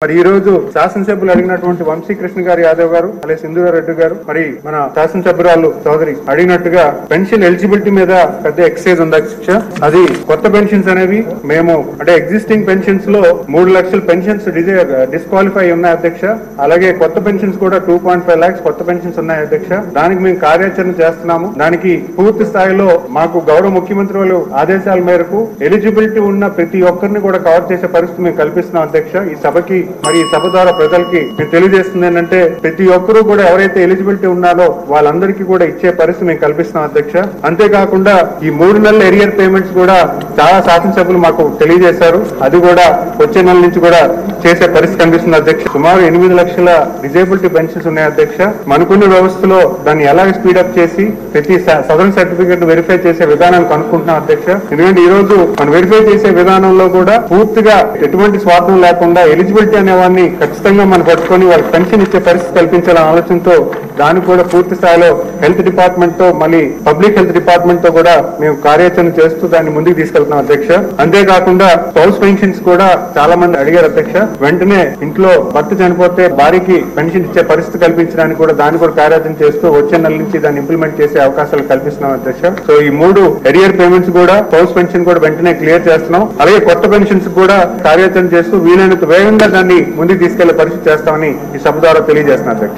మరి ఈ రోజు శాసనసభ్యులు అడిగినటువంటి వంశీకృష్ణ గారు యాదవ్ గారు అలాగే సింధూర రెడ్డి గారు మరి మన శాసనసభ్యురాలు చౌదరి అడిగినట్టుగా పెన్షన్ ఎలిజిబిలిటీ మీద పెద్ద ఎక్సైజ్ ఉంది అధ్యక్ష. అది కొత్త పెన్షన్స్ అనేవి మేము అంటే ఎగ్జిస్టింగ్ పెన్షన్స్ లో 3 లక్షల పెన్షన్స్ డిస్క్వాలిఫై ఉన్నాయి అధ్యక్ష. అలాగే కొత్త పెన్షన్స్ కూడా 2.5 lakhs కొత్త పెన్షన్స్ ఉన్నాయి అధ్యక్ష. దానికి మేము కార్యాచరణ చేస్తున్నాము. దానికి పూర్తి స్థాయిలో మాకు గౌరవ ముఖ్యమంత్రి వాళ్ళు ఆదేశాల మేరకు ఎలిజిబిలిటీ ఉన్న ప్రతి ఒక్కరిని కూడా కవర్ చేసే పరిస్థితి మేము కల్పిస్తున్నాం అధ్యక్ష. ఈ సభకి మరి ఈ సభ ద్వారా ప్రజలకి మేము తెలియజేస్తుంది ఏంటంటే ప్రతి ఒక్కరూ కూడా ఎవరైతే ఎలిజిబిలిటీ ఉన్నారో వాళ్ళందరికీ కూడా ఇచ్చే పరిస్థితి మేము కల్పిస్తున్నాం అధ్యక్ష. అంతేకాకుండా ఈ 3 నెలల ఎరియర్ పేమెంట్స్ కూడా చాలా శాసనసభ్యులు మాకు తెలియజేశారు. అది కూడా వచ్చే నెల నుంచి కూడా చేసే పరిస్థితి కనిపిస్తుంది అధ్యక్ష. సుమారు 8 లక్షల డిజేబిలిటీ పెన్షన్స్ ఉన్నాయి అధ్యక్ష. మనకున్న వ్యవస్థలో దాన్ని ఎలాగ స్పీడప్ చేసి ప్రతి సదరన్ సర్టిఫికేట్ వెరిఫై చేసే విధానాన్ని కనుక్కుంటున్నాం అధ్యక్ష. ఎందుకంటే ఈ రోజు మనం వెరిఫై చేసే విధానంలో కూడా పూర్తిగా ఎటువంటి స్వార్థం లేకుండా ఎలిజిబిలిటీ అనేవాడిని ఖచ్చితంగా మనం పట్టుకొని వాళ్ళకి పెన్షన్ ఇచ్చే పరిస్థితి కల్పించాలనే ఆలోచనతో దానికి కూడా పూర్తి స్థాయిలో హెల్త్ డిపార్ట్మెంట్ తో మళ్ళీ పబ్లిక్ హెల్త్ డిపార్ట్మెంట్ తో కూడా మేము కార్యాచరణ చేస్తూ దాన్ని ముందుకు తీసుకెళ్తున్నాం అధ్యక్ష. అంతేకాకుండా స్పౌస్ పెన్షన్స్ కూడా చాలా మంది అడిగారు అధ్యక్ష. వెంటనే ఇంట్లో భర్త చనిపోతే భార్యకి పెన్షన్ ఇచ్చే పరిస్థితి కల్పించడానికి కూడా దాన్ని కూడా కార్యాచరణ చేస్తూ వచ్చే నెల నుంచి దాన్ని ఇంప్లిమెంట్ చేసే అవకాశాలు కల్పిస్తున్నాం అధ్యక్ష. సో ఈ 3 ఎరియర్ పేమెంట్స్ కూడా స్పౌస్ పెన్షన్ కూడా వెంటనే క్లియర్ చేస్తున్నాం. అలాగే కొత్త పెన్షన్స్ కూడా కార్యాచరణ చేస్తూ వీలైనంత వేగంగా దాన్ని ముందుకు తీసుకెళ్లే పరిస్థితి చేస్తామని ఈ సభ ద్వారా తెలియజేస్తున్నారు.